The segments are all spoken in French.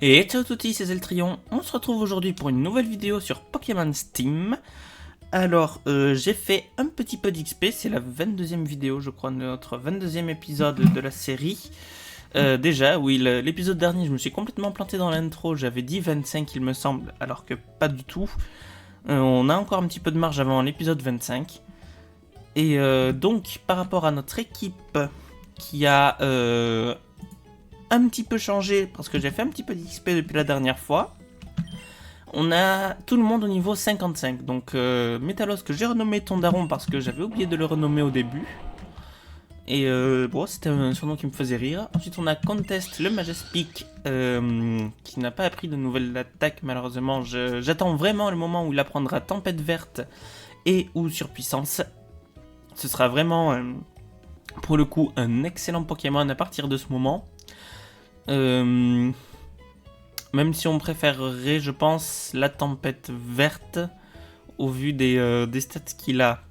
Et ciao touti, c'est Zeltrion. On se retrouve aujourd'hui pour une nouvelle vidéo sur Pokémon Steam. Alors, j'ai fait un petit peu d'XP, c'est la 22e vidéo, je crois, de notre 22e épisode de la série. Déjà, oui, l'épisode dernier, je me suis complètement planté dans l'intro, j'avais dit 25 il me semble, alors que pas du tout. On a encore un petit peu de marge avant l'épisode 25. Et donc, par rapport à notre équipe qui a un petit peu changé, parce que j'ai fait un petit peu d'XP depuis la dernière fois, on a tout le monde au niveau 55. Donc, Métalos que j'ai renommé Tondaron parce que j'avais oublié de le renommer au début. Et bon, c'était un surnom qui me faisait rire. Ensuite, on a Contest, le Majestic, qui n'a pas appris de nouvelle attaque, malheureusement. J'attends vraiment le moment où il apprendra Tempête Verte et ou Surpuissance. Ce sera vraiment, pour le coup, un excellent Pokémon à partir de ce moment. Même si on préférerait, je pense, la Tempête Verte, au vu des stats qu'il a.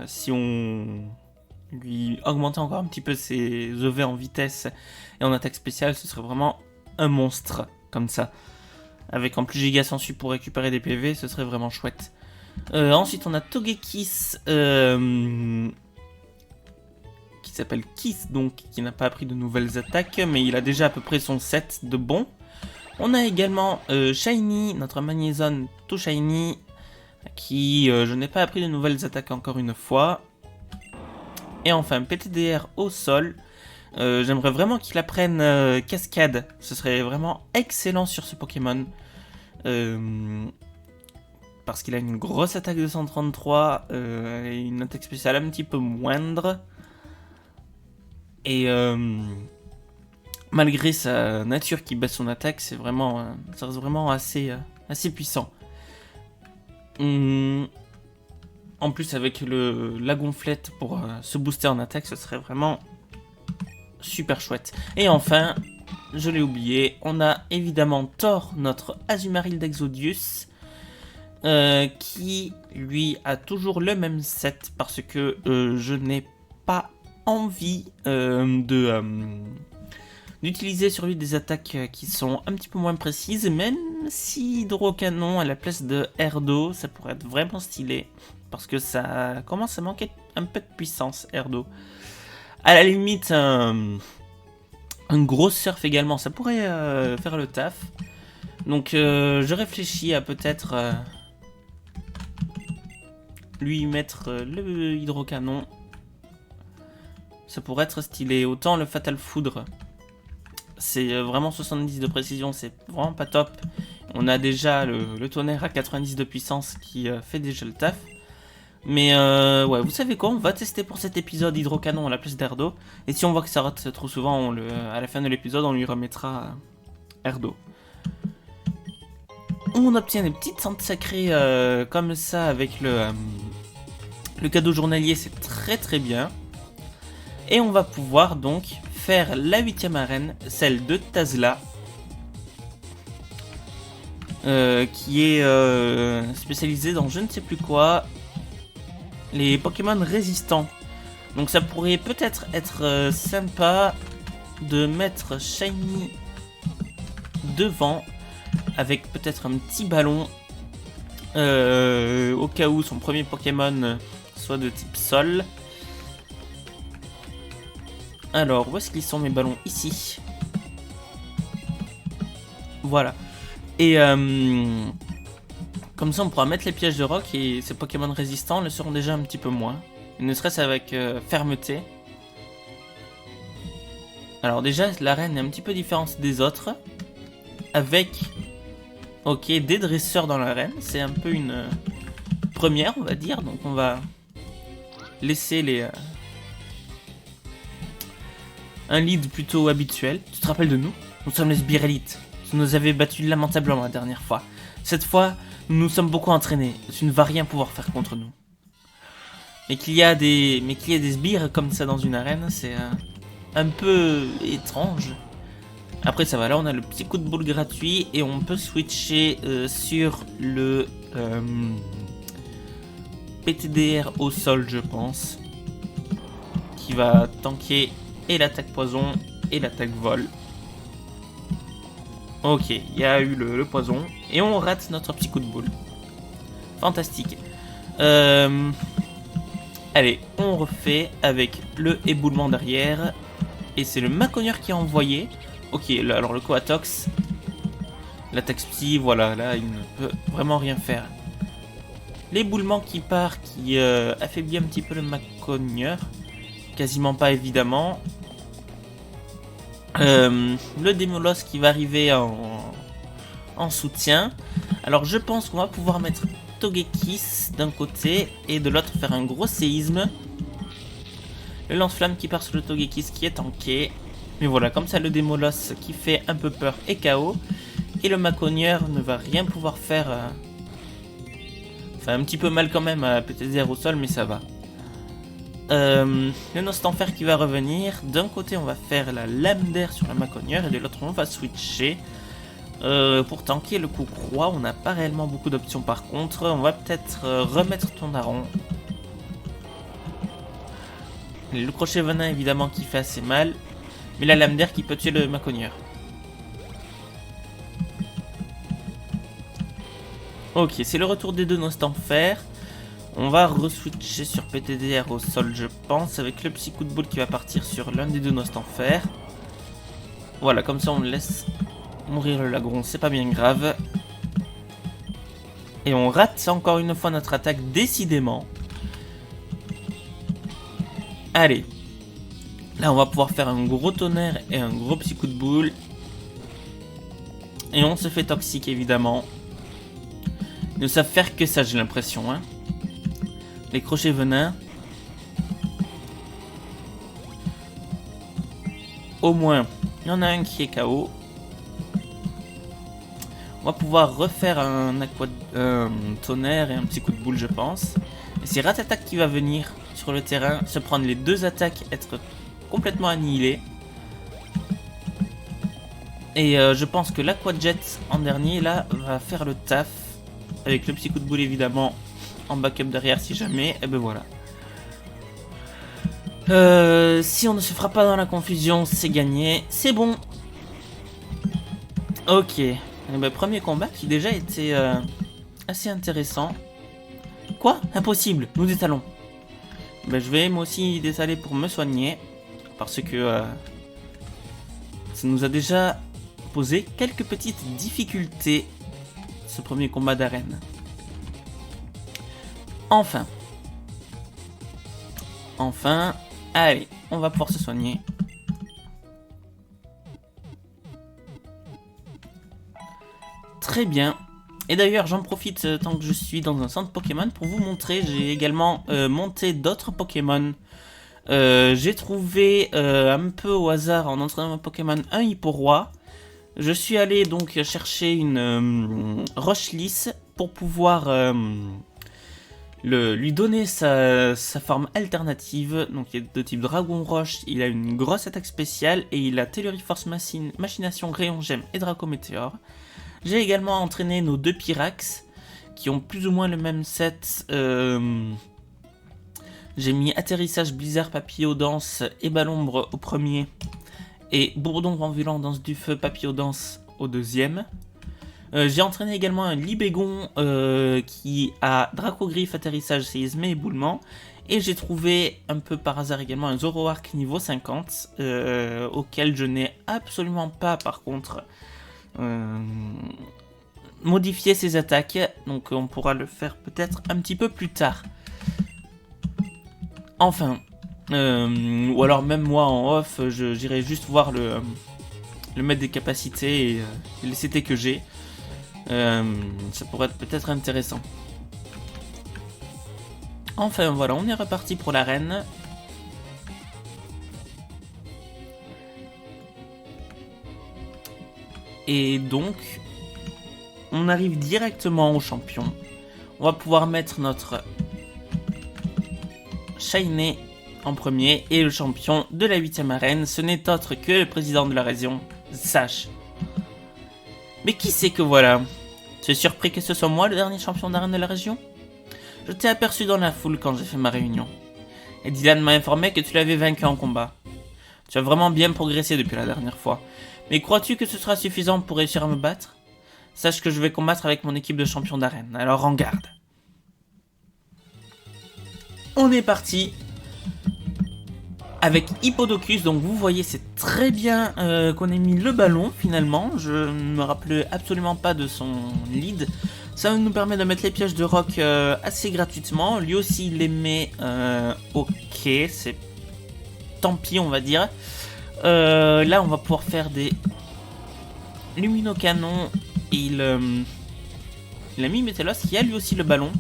Si on lui augmentait encore un petit peu ses EV en vitesse et en attaque spéciale, ce serait vraiment un monstre, comme ça. Avec en plus Giga Sensu pour récupérer des PV, ce serait vraiment chouette. Ensuite, on a Togekiss, qui s'appelle Kiss, donc, qui n'a pas appris de nouvelles attaques, mais il a déjà à peu près son set de bons. On a également Shiny, notre Magnézone tout Shiny, qui je n'ai pas appris de nouvelles attaques encore une fois. Et enfin, PTDR au sol. J'aimerais vraiment qu'il apprenne Cascade. Ce serait vraiment excellent sur ce Pokémon. Parce qu'il a une grosse attaque de 133 et une attaque spéciale un petit peu moindre. Et malgré sa nature qui baisse son attaque, ça reste vraiment assez puissant. En plus, avec la gonflette pour se booster en attaque, ce serait vraiment super chouette. Et enfin, je l'ai oublié, on a évidemment Thor, notre Azumarill d'Exodius, qui, lui, a toujours le même set, parce que je n'ai pas envie d'utiliser sur lui des attaques qui sont un petit peu moins précises, même si Hydrocanon à la place de Erdo, ça pourrait être vraiment stylé, parce que ça commence à manquer un peu de puissance, Erdo. À la limite, un gros surf également, ça pourrait faire le taf. Donc je réfléchis à peut-être lui mettre le Hydrocanon. Ça pourrait être stylé. Autant le Fatal Foudre, c'est vraiment 70 de précision, c'est vraiment pas top. On a déjà le tonnerre à 90 de puissance qui fait déjà le taf. Mais ouais, vous savez quoi, on va tester pour cet épisode Hydrocanon à la place d'Erdo. Et si on voit que ça rate trop souvent, à la fin de l'épisode, on lui remettra Erdo. On obtient des petites cendres sacrées comme ça avec le cadeau journalier, c'est très très bien. Et on va pouvoir donc faire la 8ème arène, celle de Tazla, qui est spécialisée dans je ne sais plus quoi, les Pokémon résistants. Donc ça pourrait peut-être être sympa de mettre Shiny devant, avec peut-être un petit ballon, au cas où son premier Pokémon soit de type sol. Alors, où est-ce qu'ils sont mes ballons? Ici. Voilà. Et comme ça, on pourra mettre les pièges de roc et ces Pokémon résistants le seront déjà un petit peu moins. Ne serait-ce avec fermeté. Alors déjà, l'arène est un petit peu différente des autres. Avec, ok, des dresseurs dans l'arène. C'est un peu une première, on va dire. Donc on va laisser un lead plutôt habituel. Tu te rappelles de nous? Nous sommes les Sbires Elite. Tu nous avais battus lamentablement la dernière fois. Cette fois, nous nous sommes beaucoup entraînés. Tu ne vas rien pouvoir faire contre nous. Mais qu'il y a des sbires comme ça dans une arène, c'est un peu étrange. Après ça va, là on a le petit coup de boule gratuit et on peut switcher sur le PTDR au sol, je pense, qui va tanker et l'attaque poison et l'attaque vol. Ok, il y a eu le poison. Et on rate notre petit coup de boule. Fantastique. Allez, on refait avec le éboulement derrière. Et c'est le Macogneur qui a envoyé. Ok, alors le Coatox. L'attaque psy, voilà, là il ne peut vraiment rien faire. L'éboulement qui part, qui affaiblit un petit peu le Macogneur. Quasiment pas évidemment. Le Démolos qui va arriver en soutien. Alors je pense qu'on va pouvoir mettre Togekiss d'un côté et de l'autre faire un gros séisme. Le lance-flamme qui part sur le Togekiss qui est tanké. Mais voilà, comme ça le Démolos qui fait un peu peur est KO. Et le Macogneur ne va rien pouvoir faire. Enfin un petit peu mal quand même à PTZR au sol, mais ça va. Le Nostanfer qui va revenir. D'un côté on va faire la lame d'air sur la Macogneur et de l'autre on va switcher. Pour tanker le coup croix, on n'a pas réellement beaucoup d'options par contre. On va peut-être remettre Tondarron. Le crochet venin évidemment qui fait assez mal. Mais la lame d'air qui peut tuer le Macogneur. Ok, c'est le retour des deux Nostanfer. On va re-switcher sur PTDR au sol, je pense, avec le petit coup de boule qui va partir sur l'un des deux Nostanfer. Voilà, comme ça on laisse mourir le Lagron, c'est pas bien grave. Et on rate encore une fois notre attaque, décidément. Allez. Là, on va pouvoir faire un gros tonnerre et un gros petit coup de boule. Et on se fait toxique, évidemment. Ils ne savent faire que ça, j'ai l'impression, hein. Les crochets venins. Au moins, il y en a un qui est KO. On va pouvoir refaire un tonnerre et un petit coup de boule, je pense. Et c'est Ratata qui va venir sur le terrain, se prendre les deux attaques, être complètement annihilé. Et je pense que l'Aquajet en dernier, là, va faire le taf. Avec le petit coup de boule, évidemment, en backup derrière si jamais. Et ben voilà. Si on ne se frappe pas dans la confusion, c'est gagné. C'est bon. Ok. Et ben, premier combat qui déjà était assez intéressant. Quoi? Impossible. Nous détalons. Ben, je vais moi aussi détaler pour me soigner. Parce que ça nous a déjà posé quelques petites difficultés. Ce premier combat d'arène. Enfin. Enfin. Allez, on va pouvoir se soigner. Très bien. Et d'ailleurs, j'en profite tant que je suis dans un centre Pokémon pour vous montrer. J'ai également monté d'autres Pokémon. J'ai trouvé un peu au hasard en entraînant un Pokémon un Hipporoi. Je suis allé donc chercher une roche lisse pour pouvoir lui donner sa forme alternative. Donc il est de type Dragon Roche, il a une grosse attaque spéciale et il a Telluri Force Machination, Rayon Gemme et Draco Météore. J'ai également entraîné nos deux Pyrax qui ont plus ou moins le même set. J'ai mis Atterrissage, Blizzard, Papillon-Danse et Balombre au premier. Et Bourdon Ambulant, Danse du Feu, Papillon-Danse au deuxième. J'ai entraîné également un Libégon qui a Dracogriffe, Atterrissage, Séisme et Éboulement. Et j'ai trouvé un peu par hasard également un Zoroark niveau 50 auquel je n'ai absolument pas par contre modifié ses attaques. Donc on pourra le faire peut-être un petit peu plus tard. Enfin. Ou alors même moi en off, j'irai juste voir le maître des capacités et les CT que j'ai. Ça pourrait être peut-être intéressant. Enfin voilà, on est reparti pour l'arène. Et donc, on arrive directement au champion. On va pouvoir mettre notre Shiny en premier, et le champion de la 8ème arène, ce n'est autre que le président de la région, Sash. Mais qui c'est que voilà? Tu es surpris que ce soit moi le dernier champion d'arène de la région? Je t'ai aperçu dans la foule quand j'ai fait ma réunion. Et Dylan m'a informé que tu l'avais vaincu en combat. Tu as vraiment bien progressé depuis la dernière fois. Mais crois-tu que ce sera suffisant pour réussir à me battre? Sache que je vais combattre avec mon équipe de champions d'arène, alors en garde. On est parti avec Hippodocus, donc vous voyez c'est très bien qu'on ait mis le ballon finalement. Je ne me rappelais absolument pas de son lead. Ça nous permet de mettre les pièges de rock assez gratuitement. Lui aussi il les met ok, c'est tant pis on va dire. Là on va pouvoir faire des luminocanons. Il a mis Métélos qui a lui aussi le ballon.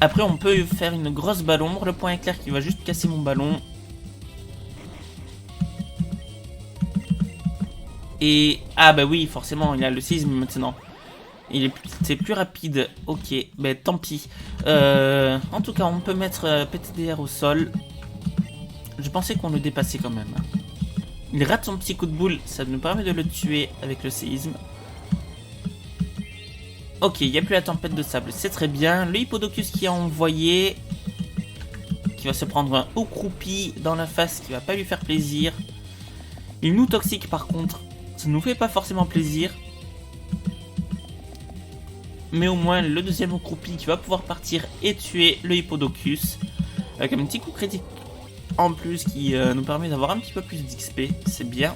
Après on peut faire une grosse ballon. Le point éclair qui va juste casser mon ballon. Et ah bah oui forcément il a le séisme maintenant. C'est plus rapide. Ok, bah tant pis. En tout cas on peut mettre PTDR au sol. Je pensais qu'on le dépassait quand même. Il rate son petit coup de boule. Ça nous permet de le tuer avec le séisme. Ok, il n'y a plus la tempête de sable. C'est très bien. Le Hippodocus qui a envoyé. Qui va se prendre un haut croupi dans la face. Qui va pas lui faire plaisir. Il nous toxique par contre. Ça nous fait pas forcément plaisir. Mais au moins le deuxième croupi qui va pouvoir partir et tuer le Hippodocus. Avec un petit coup critique en plus qui nous permet d'avoir un petit peu plus d'XP. C'est bien.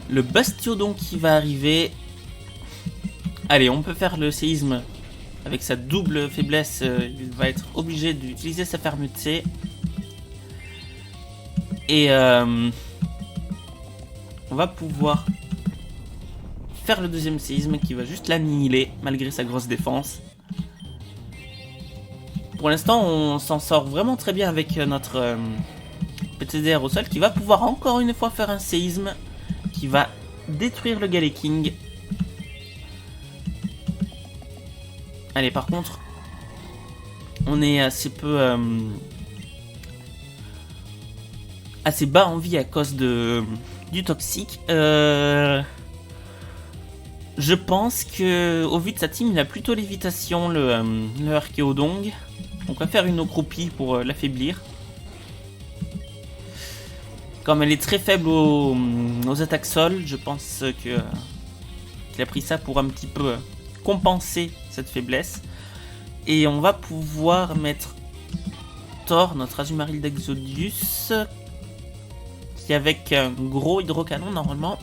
Le Bastiodon qui va arriver. Allez, on peut faire le séisme. Avec sa double faiblesse, il va être obligé d'utiliser sa fermeté. Et on va pouvoir faire le deuxième séisme qui va juste l'annihiler malgré sa grosse défense. Pour l'instant, on s'en sort vraiment très bien avec notre PTDR au sol qui va pouvoir encore une fois faire un séisme qui va détruire le Galeking. Allez, par contre, on est assez peu... assez bas en vie à cause du toxique. Je pense que au vu de sa team, il a plutôt l'évitation, le Archéodong. On va faire une accroupie pour l'affaiblir. Comme elle est très faible aux attaques sol, je pense qu'il a pris ça pour un petit peu compenser cette faiblesse. Et on va pouvoir mettre Thor, notre Azumarill d'Exodius, qui avec un gros hydrocanon normalement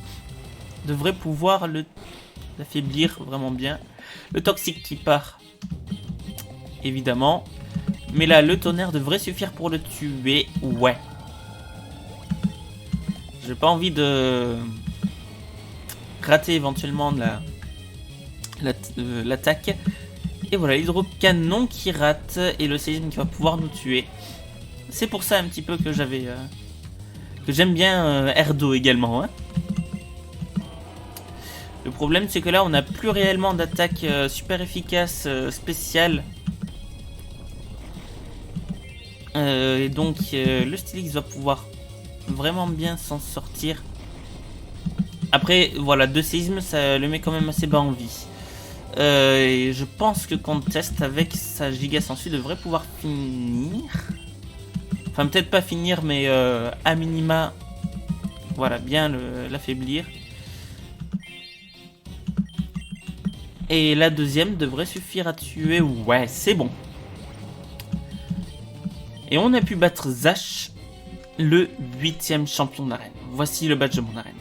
devrait pouvoir l'affaiblir vraiment bien. Le toxique qui part évidemment, mais là le tonnerre devrait suffire pour le tuer. Ouais, j'ai pas envie de rater éventuellement l'attaque. Et voilà, l'hydrocanon qui rate et le séisme qui va pouvoir nous tuer. C'est pour ça un petit peu que j'aime bien Erdo également, hein. Le problème c'est que là on n'a plus réellement d'attaque super efficace spéciale. Et donc le Stylix va pouvoir vraiment bien s'en sortir. Après voilà, 2 séismes ça le met quand même assez bas en vie. Et je pense que Contest avec sa giga sensu devrait pouvoir finir. Enfin peut-être pas finir mais à minima voilà bien l'affaiblir. Et la deuxième devrait suffire à tuer. Ouais, c'est bon. Et on a pu battre Zash, le 8e champion d'arène. Voici le badge de mon arène.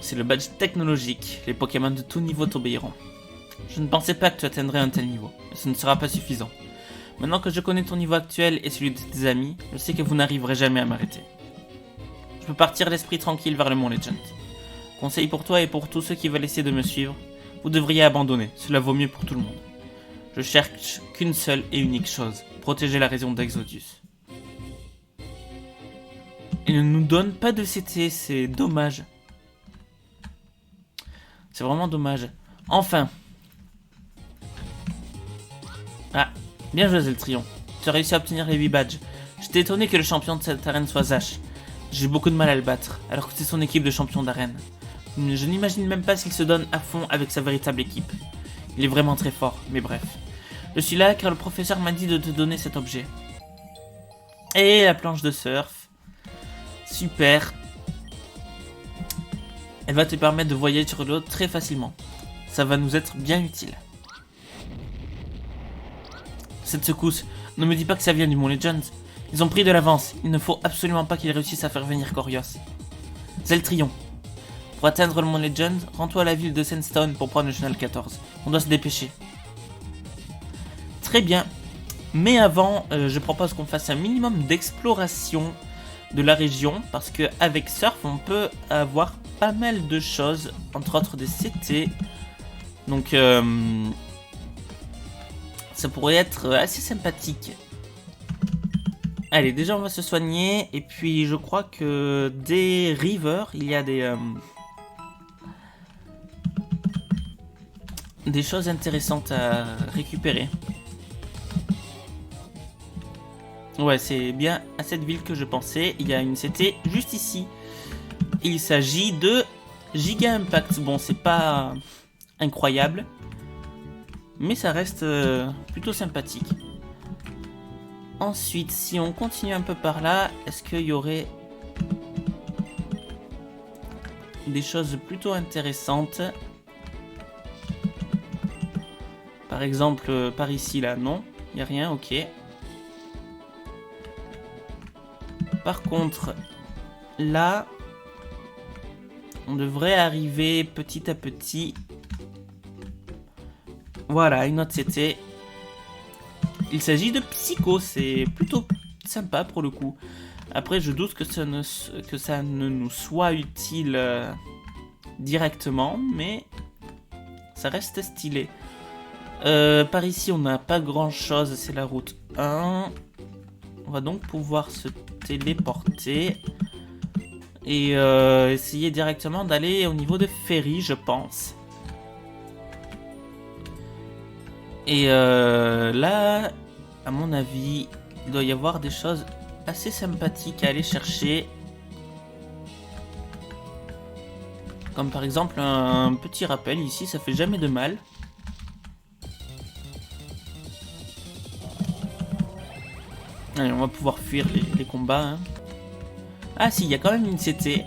C'est le badge technologique. Les Pokémon de tout niveau t'obéiront. Je ne pensais pas que tu atteindrais un tel niveau, mais ce ne sera pas suffisant. Maintenant que je connais ton niveau actuel et celui de tes amis, je sais que vous n'arriverez jamais à m'arrêter. Je peux partir l'esprit tranquille vers le Mont Legend. Conseil pour toi et pour tous ceux qui veulent essayer de me suivre, vous devriez abandonner, cela vaut mieux pour tout le monde. Je cherche qu'une seule et unique chose, protéger la région d'Exodius. Il ne nous donne pas de CT, c'est dommage. C'est vraiment dommage. Enfin. Ah, bien joué Zeltrion. Tu as réussi à obtenir les 8 badges. J'étais étonné que le champion de cette arène soit Zash. J'ai beaucoup de mal à le battre, alors que c'est son équipe de champions d'arène. Je n'imagine même pas s'il se donne à fond avec sa véritable équipe. Il est vraiment très fort, mais bref. Je suis là car le professeur m'a dit de te donner cet objet. Et la planche de surf. Super. Elle va te permettre de voyager sur l'eau très facilement. Ça va nous être bien utile. Cette secousse, ne me dis pas que ça vient du Mont Legends. Ils ont pris de l'avance. Il ne faut absolument pas qu'ils réussissent à faire venir Corios. Zeltrion. Pour atteindre le Mont Legends, rends-toi à la ville de Sandstone pour prendre le Journal 14. On doit se dépêcher. Très bien. Mais avant, je propose qu'on fasse un minimum d'exploration de la région. Parce qu'avec Surf, on peut avoir pas mal de choses. Entre autres des CT. Donc, ça pourrait être assez sympathique. Allez, déjà on va se soigner. Et puis je crois que des rivers, il y a des choses intéressantes à récupérer. Ouais, c'est bien à cette ville que je pensais. Il y a une CT juste ici. Il s'agit de Giga Impact. Bon, c'est pas incroyable, mais ça reste plutôt sympathique. Ensuite, si on continue un peu par là, est-ce qu'il y aurait des choses plutôt intéressantes? Par exemple, par ici, là, non, il n'y a rien, ok. Par contre, là, on devrait arriver petit à petit. Voilà, une autre CT. Il s'agit de Psycho, c'est plutôt sympa pour le coup. Après, je doute que ça ne nous soit utile directement, mais ça reste stylé. Par ici, on n'a pas grand chose, c'est la route 1. On va donc pouvoir se téléporter et essayer directement d'aller au niveau de Ferry, je pense. Et là, à mon avis, il doit y avoir des choses assez sympathiques à aller chercher. Comme par exemple un petit rappel ici, ça fait jamais de mal. Allez, on va pouvoir fuir les combats. Hein. Ah si, il y a quand même une CT. Et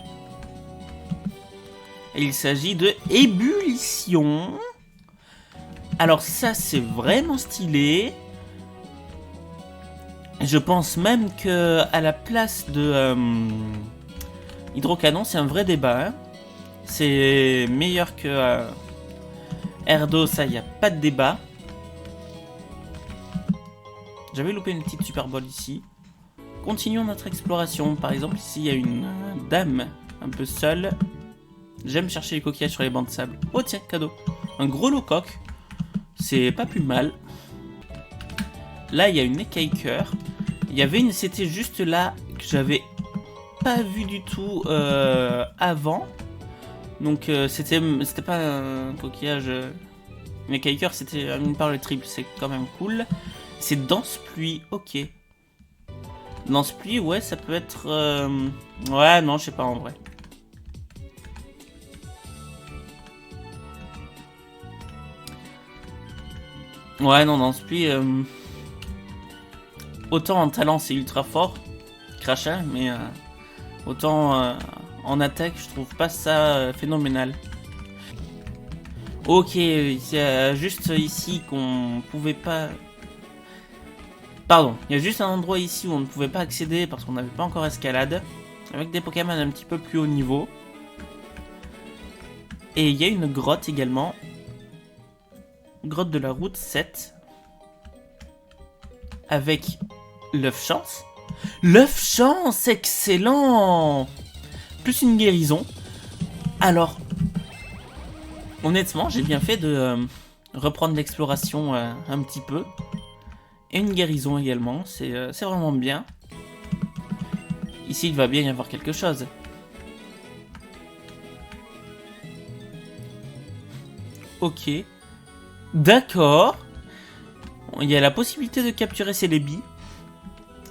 il s'agit de Ébullition. Alors ça, c'est vraiment stylé. Je pense même que à la place de Hydrocanon, c'est un vrai débat. Hein. C'est meilleur que Erdo, ça, il n'y a pas de débat. J'avais loupé une petite Super Bowl ici. Continuons notre exploration. Par exemple, ici, il y a une dame un peu seule. J'aime chercher les coquillages sur les bancs de sable. Oh tiens, cadeau. Un gros locoque. C'est pas plus mal. Là, il y a une écaille-cœur. Il y avait une CT juste là que j'avais pas vu du tout avant. Donc, c'était pas un coquillage. Une écaille-cœur, c'était une parole triple. C'est quand même cool. C'est Danse Pluie, ok. Danse Pluie, ouais, ça peut être... Ouais, non, je sais pas en vrai. Ouais, non, Danse Pluie... Autant en talent, c'est ultra fort. Crachat, mais... Autant en attaque, je trouve pas ça phénoménal. Ok, c'est juste ici qu'on pouvait pas... Pardon, il y a juste un endroit ici où on ne pouvait pas accéder parce qu'on n'avait pas encore escalade. Avec des Pokémon un petit peu plus haut niveau. Et il y a une grotte également. Grotte de la route 7. Avec l'œuf chance. L'œuf chance, excellent! Plus une guérison. Alors, honnêtement, j'ai bien fait de reprendre l'exploration un petit peu. Et une guérison également, c'est vraiment bien. Ici, il va bien y avoir quelque chose. Ok. D'accord. Il y a la possibilité de capturer ces lébis.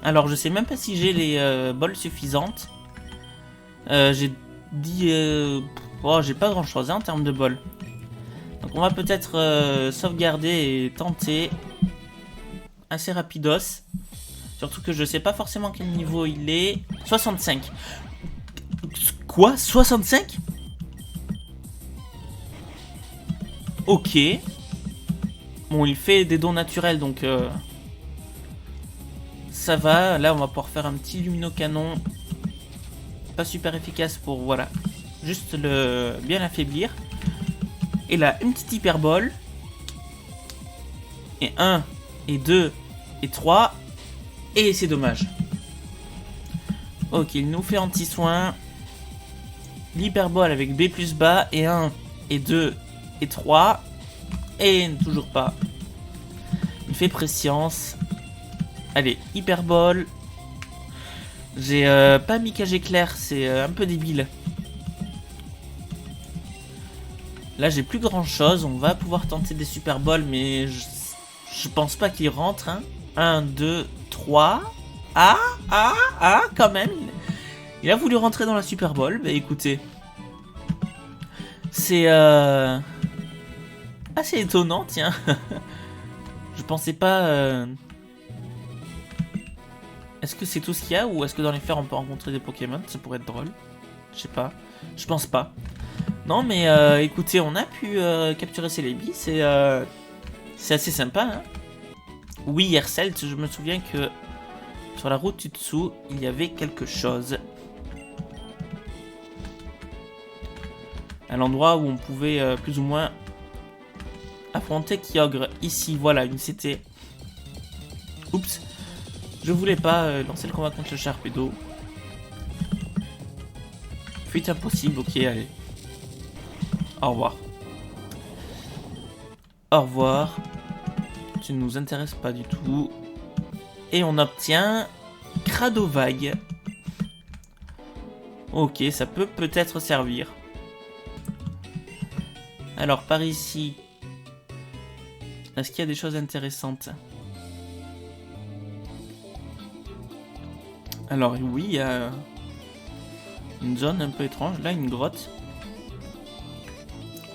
Alors, je sais même pas si j'ai les bols suffisantes. J'ai dit... Oh, j'ai pas grand chose hein, en termes de bols. Donc, on va peut-être sauvegarder et tenter... assez rapidos. Surtout que je sais pas forcément quel niveau il est. 65. Quoi? 65? Ok. Bon, il fait des dons naturels, donc ça va. Là, on va pouvoir faire un petit luminocanon. Pas super efficace pour, voilà, juste le bien l'affaiblir. Et là, une petite hyperbole. Et 1, et 2, et 3. Et c'est dommage. Ok, il nous fait anti-soin. L'hyperbole avec B plus bas. Et 1, et 2, et 3. Et toujours pas. Il fait préscience. Allez, hyperbole. J'ai pas mis KG clair, c'est un peu débile. Là, j'ai plus grand chose. On va pouvoir tenter des super balls, mais je pense pas qu'il rentre. Hein. 1, 2, 3. Ah, quand même. Il a voulu rentrer dans la super bowl. Bah écoutez, c'est assez étonnant, tiens. Je pensais pas. Est-ce que c'est tout ce qu'il y a ou est-ce que dans les fers on peut rencontrer des Pokémon? Ça pourrait être drôle. Je sais pas. Je pense pas. Non mais écoutez, on a pu capturer Celebi. C'est assez sympa. Hein. Oui, Hercelt, je me souviens que sur la route du dessous, il y avait quelque chose. À l'endroit où on pouvait plus ou moins affronter Kyogre. Ici, voilà, une CT. Oups. Je voulais pas lancer le combat contre le Sharpedo. Fuite impossible, ok, allez. Au revoir. Au revoir. Tu ne nous intéresses pas du tout. Et on obtient Cradovague. Ok, ça peut peut-être servir. Alors, par ici, est-ce qu'il y a des choses intéressantes? Alors oui, il y a une zone un peu étrange. Là, une grotte.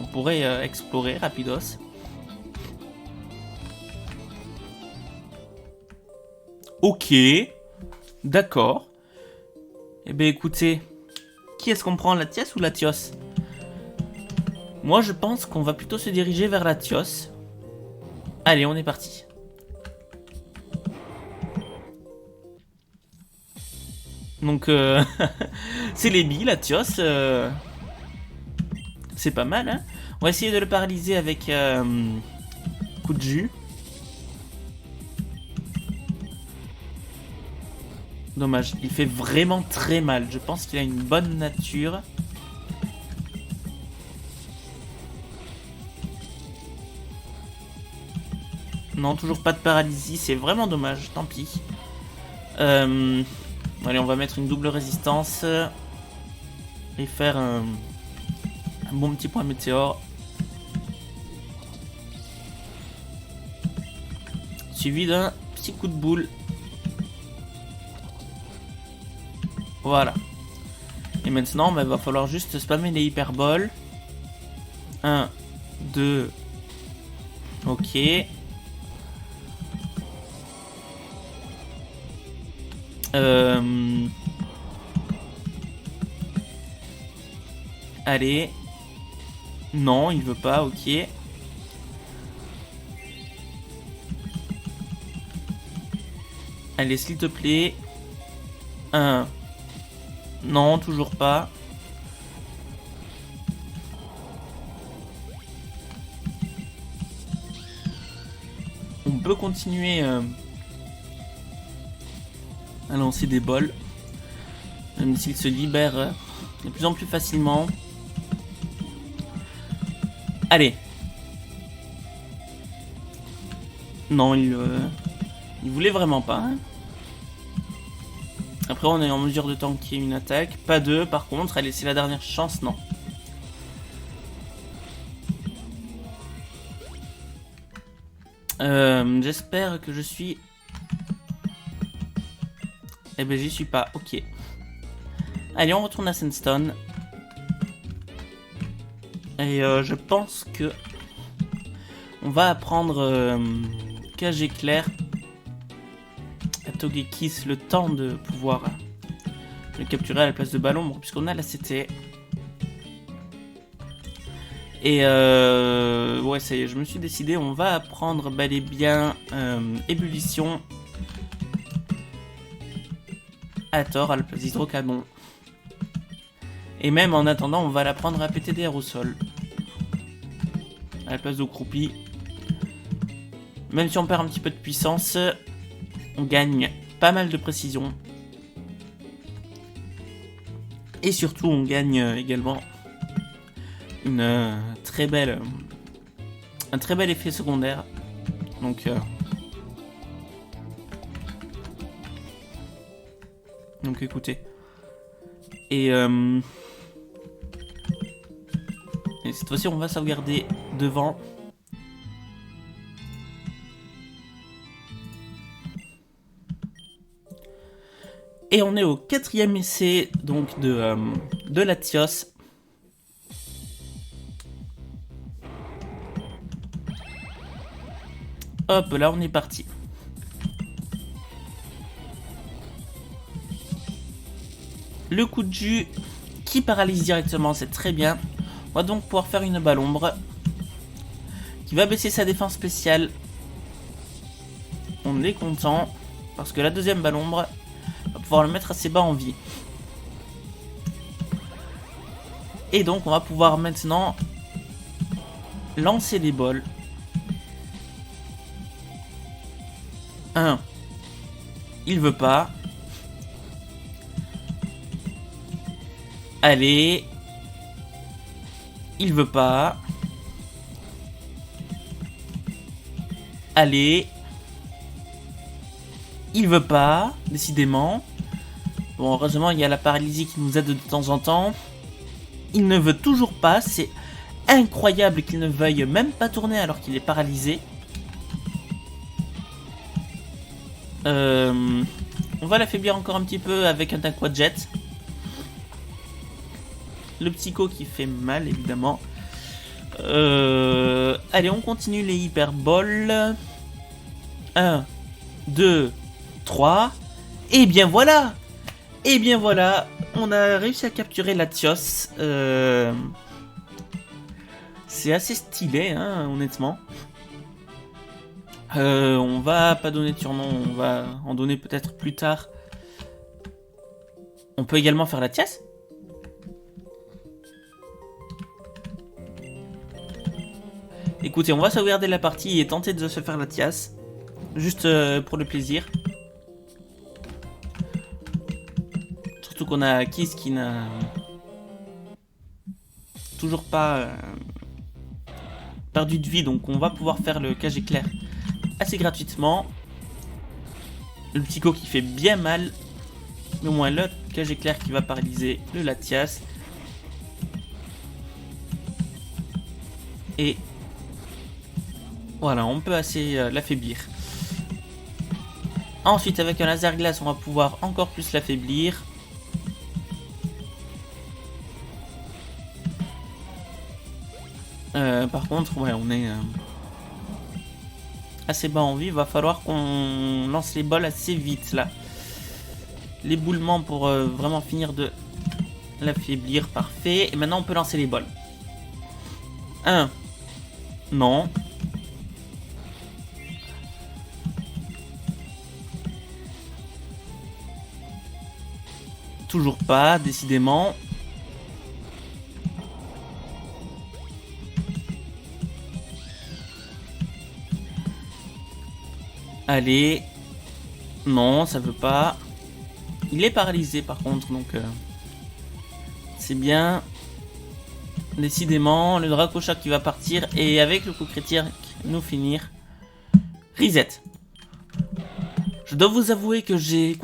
On pourrait explorer rapidos. Ok. D'accord. Eh bien écoutez, qui est-ce qu'on prend, la Latias ou la Latios? Moi je pense qu'on va plutôt se diriger vers la Latios. Allez, on est parti. Donc, c'est les billes, Latios. C'est pas mal, hein. On va essayer de le paralyser avec coup de jus. Dommage, il fait vraiment très mal. Je pense qu'il a une bonne nature. Non, toujours pas de paralysie, c'est vraiment dommage, tant pis. Allez, on va mettre une double résistance. Et faire un bon petit point météore. Suivi d'un petit coup de boule. Voilà. Et maintenant, il va falloir juste spammer les hyperboles. 1, 2. Ok. Allez. Non, il veut pas, ok. Allez, s'il te plaît. 1. Non, toujours pas. On peut continuer à lancer des bols. Même s'il se libère de plus en plus facilement. Allez. Non, il voulait vraiment pas. Hein. Après, on est en mesure de tanker une attaque. Pas deux, par contre. Allez, c'est la dernière chance, non. J'espère que je suis... Eh ben, j'y suis pas. Ok. Allez, on retourne à Sandstone. Et je pense que... On va apprendre KG clair. Togekiss le temps de pouvoir le capturer à la place de Ballon, puisqu'on a la CT. Et ouais, ça y est, je me suis décidé, on va prendre bel et bien Ébullition à tort à la place d'Hydrocanon. Et même en attendant, on va la prendre à PTDR au sol à la place de Croupi. Même si on perd un petit peu de puissance, on gagne pas mal de précision. Et surtout, on gagne également une un très bel effet secondaire. Donc écoutez. Et cette fois-ci, on va sauvegarder devant. Et on est au 4e essai donc de Latios. Hop, là on est parti. Le coup de jus qui paralyse directement, c'est très bien. On va donc pouvoir faire une balle ombre qui va baisser sa défense spéciale. On est content parce que la deuxième balle ombre va pouvoir le mettre assez bas en vie. Et donc on va pouvoir maintenant lancer des bols. 1. Il veut pas. Allez. Il veut pas. Allez. Il veut pas, décidément. Bon, heureusement, il y a la paralysie qui nous aide de temps en temps. Il ne veut toujours pas. C'est incroyable qu'il ne veuille même pas tourner alors qu'il est paralysé. On va l'affaiblir encore un petit peu avec un Aqua Jet. Le Psycho qui fait mal, évidemment. Allez, on continue les hyperboles. 1, 2, 3. Et bien voilà. Et bien voilà. On a réussi à capturer Latios. C'est assez stylé, hein, honnêtement. On va pas donner de surnom. On va en donner peut-être plus tard. On peut également faire Latias. Écoutez, on va sauvegarder la partie et tenter de se faire Latias. Juste pour le plaisir. Surtout qu'on a Kiss qui n'a toujours pas perdu de vie. Donc on va pouvoir faire le cage éclair assez gratuitement. Le Psycho qui fait bien mal. Mais au moins le cage éclair qui va paralyser le Latias. Et voilà, on peut assez l'affaiblir. Ensuite, avec un laser glace, on va pouvoir encore plus l'affaiblir. Par contre, ouais, on est assez bas en vie. Il va falloir qu'on lance les bols assez vite là. L'éboulement pour vraiment finir de l'affaiblir. Parfait. Et maintenant, on peut lancer les bols. 1. Non. Toujours pas, décidément. Allez. Non, ça veut pas. Il est paralysé par contre, donc c'est bien. Décidément, le Dracosha qui va partir et avec le coup critique nous finir. Reset. Je dois vous avouer que j'ai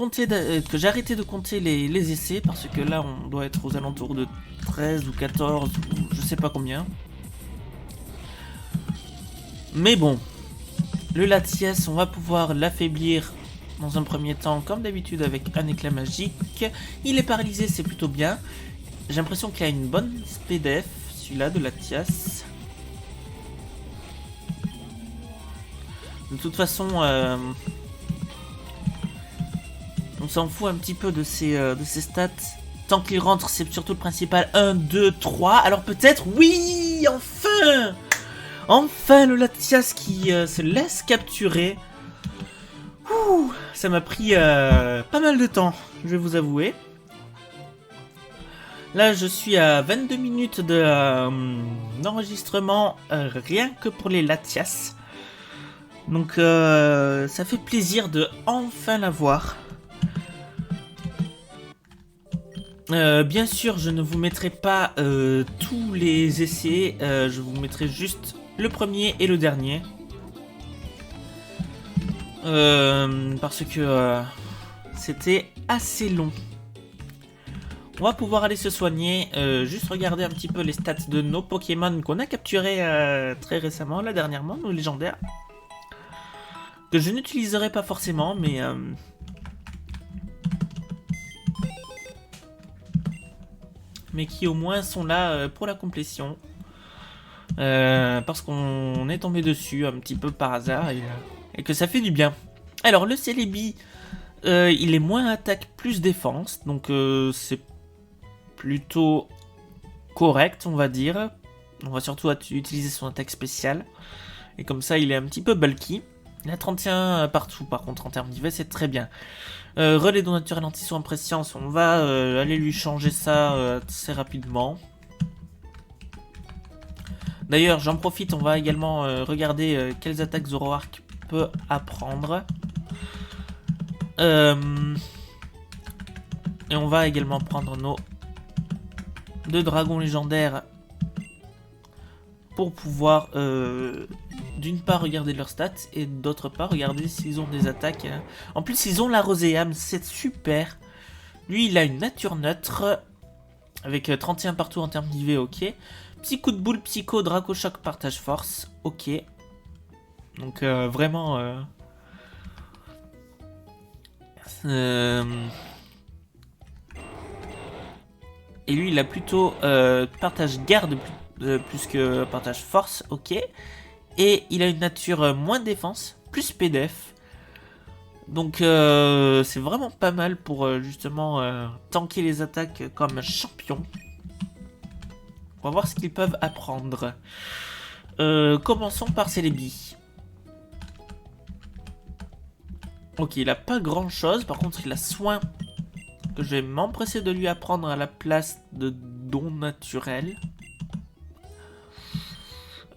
arrêté de compter les essais parce que là on doit être aux alentours de 13 ou 14 ou je sais pas combien. Mais bon, le Latias, on va pouvoir l'affaiblir dans un premier temps comme d'habitude avec un éclat magique. Il est paralysé, c'est plutôt bien. J'ai l'impression qu'il a une bonne SPDF, celui-là de Latias. De toute façon, On s'en fout un petit peu de ses stats. Tant qu'il rentre, c'est surtout le principal. 1, 2, 3. Alors peut-être, oui, enfin. Enfin le Latias qui se laisse capturer. Ouh, ça m'a pris pas mal de temps, je vais vous avouer. Là, je suis à 22 minutes d'enregistrement, rien que pour les Latias. Donc, ça fait plaisir de enfin l'avoir. Bien sûr, je ne vous mettrai pas tous les essais, je vous mettrai juste le premier et le dernier. Parce que c'était assez long. On va pouvoir aller se soigner, juste regarder un petit peu les stats de nos Pokémon qu'on a capturés très récemment, là dernièrement, nos légendaires. Que je n'utiliserai pas forcément, mais qui au moins sont là pour la complétion. Parce qu'on est tombé dessus un petit peu par hasard et que ça fait du bien. Alors le Celebi, il est moins attaque plus défense, donc c'est plutôt correct on va dire. On va surtout utiliser son attaque spéciale. Et comme ça il est un petit peu bulky. Il a 31 partout par contre en termes d'IV, c'est très bien. Relais d'eau naturelle anti-soin préscience, on va aller lui changer ça assez rapidement. D'ailleurs j'en profite, on va également regarder quelles attaques Zoroark peut apprendre. Et on va également prendre nos 2 dragons légendaires pour pouvoir d'une part regarder leurs stats et d'autre part regarder s'ils ont des attaques. En plus ils ont la Roséam, c'est super. Lui il a une nature neutre avec 31 partout en termes d'IV, ok. Petit coup de boule, psycho, Draco Choc, partage force, ok. Donc vraiment... Et lui il a plutôt partage garde plus que partage force, ok. Et il a une nature moins défense, plus PDF. Donc c'est vraiment pas mal pour justement tanker les attaques comme champion. On va voir ce qu'ils peuvent apprendre. Commençons par Celebi. Ok, il a pas grand chose, par contre il a soin que je vais m'empresser de lui apprendre à la place de don naturel.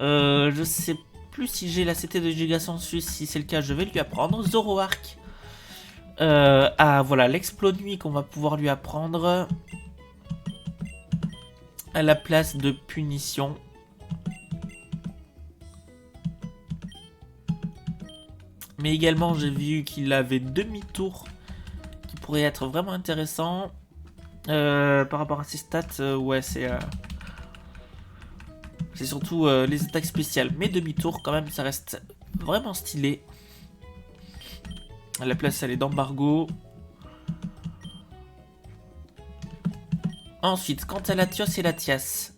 Je sais plus si j'ai la CT de Giga Sensus, si c'est le cas je vais lui apprendre. Zoroark. Ah voilà, l'exploit nuit qu'on va pouvoir lui apprendre à la place de punition. Mais également j'ai vu qu'il avait demi-tour qui pourrait être vraiment intéressant. Par rapport à ses stats, ouais c'est surtout les attaques spéciales. Mais demi-tour quand même ça reste vraiment stylé. À la place elle est d'embargo. Ensuite, quant à Latios et Latias,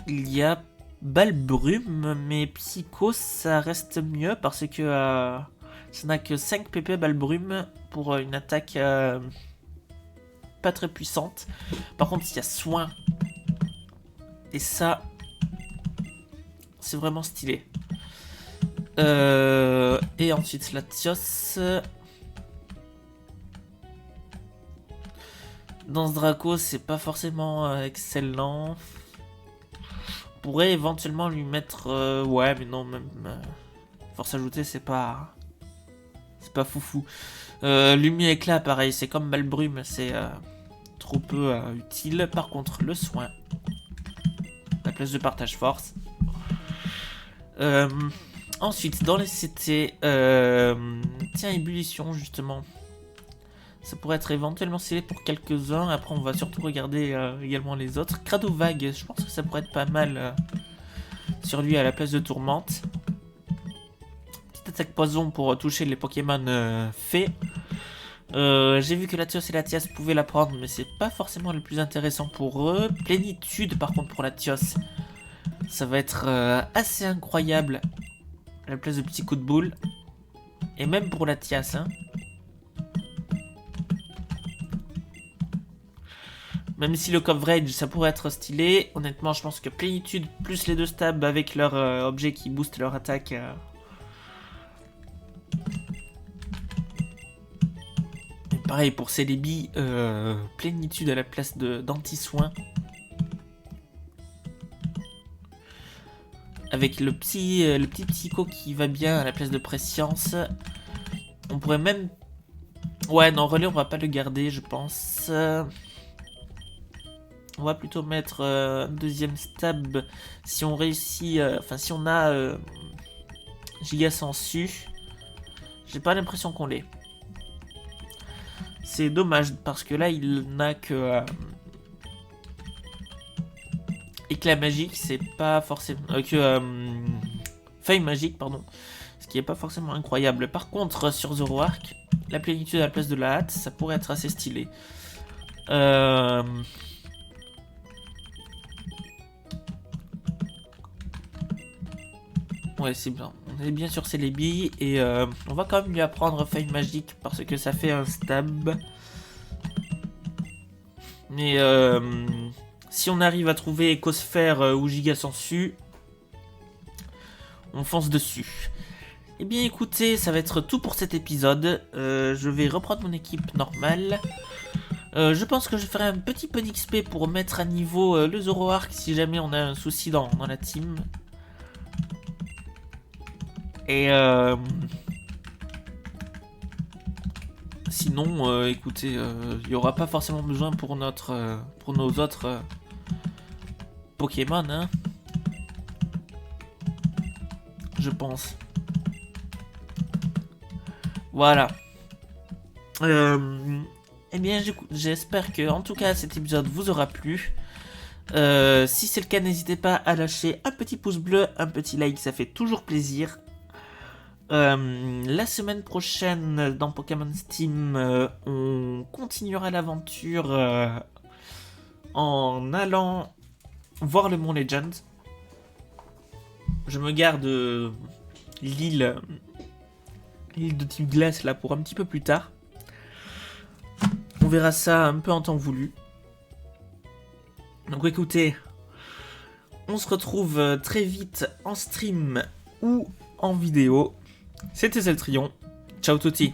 il y a Balbrume, mais Psycho ça reste mieux parce que ça n'a que 5 PP Balbrume pour une attaque pas très puissante. Par contre, il y a Soin. Et ça, c'est vraiment stylé. Et ensuite Latios. Dans ce Draco, c'est pas forcément excellent. On pourrait éventuellement lui mettre... ouais, mais non, même... force ajoutée, c'est pas foufou. Lumière éclat, pareil, c'est comme Balbrume, c'est trop peu utile. Par contre, le soin. La place de partage force. Ensuite, dans les CT, tiens, ébullition, justement. Ça pourrait être éventuellement scellé pour quelques-uns. Après, on va surtout regarder également les autres. Crado vague, je pense que ça pourrait être pas mal sur lui à la place de tourmente. Petite attaque poison pour toucher les Pokémon fées. J'ai vu que Latios et Latias pouvaient la prendre, mais c'est pas forcément le plus intéressant pour eux. Plénitude, par contre, pour Latios, ça va être assez incroyable. la place de petits coups de boule. Et même pour la Tias, hein. Même si le coverage, ça pourrait être stylé. Honnêtement, je pense que Plénitude, plus les 2 stabs avec leur objet qui booste leur attaque. Et pareil pour Celebi, Plénitude à la place d'anti-soin. Avec le petit psycho qui va bien à la place de Prescience. On pourrait même... Ouais, non, relais, on va pas le garder, je pense. On va plutôt mettre un deuxième stab si on réussit... Enfin, si on a Giga Sensu. J'ai pas l'impression qu'on l'ait. C'est dommage parce que là, il n'a que... Éclat magique, c'est pas forcément... Feuille magique, pardon. Ce qui est pas forcément incroyable. Par contre, sur Zoroark, la plénitude à la place de la hâte, ça pourrait être assez stylé. Ouais, c'est bien. On est bien sur Celebi et on va quand même lui apprendre feuille magique parce que ça fait un stab. Mais si on arrive à trouver Écosphère ou Giga Sensu, on fonce dessus. Eh bien écoutez, ça va être tout pour cet épisode. Je vais reprendre mon équipe normale. Je pense que je ferai un petit peu d'XP pour mettre à niveau le Zoroark si jamais on a un souci dans la team. Et sinon, écoutez, il n'y aura pas forcément besoin pour nos autres Pokémon, hein. Je pense. Voilà. Eh bien, j'espère que, en tout cas, cet épisode vous aura plu. Si c'est le cas, n'hésitez pas à lâcher un petit pouce bleu, un petit like, ça fait toujours plaisir. La semaine prochaine, dans Pokémon Steam, on continuera l'aventure en allant voir le Mont Legend. Je me garde l'île de type glace là pour un petit peu plus tard. On verra ça un peu en temps voulu. Donc écoutez, on se retrouve très vite en stream ou en vidéo. C'était Celtrion. Ciao touti.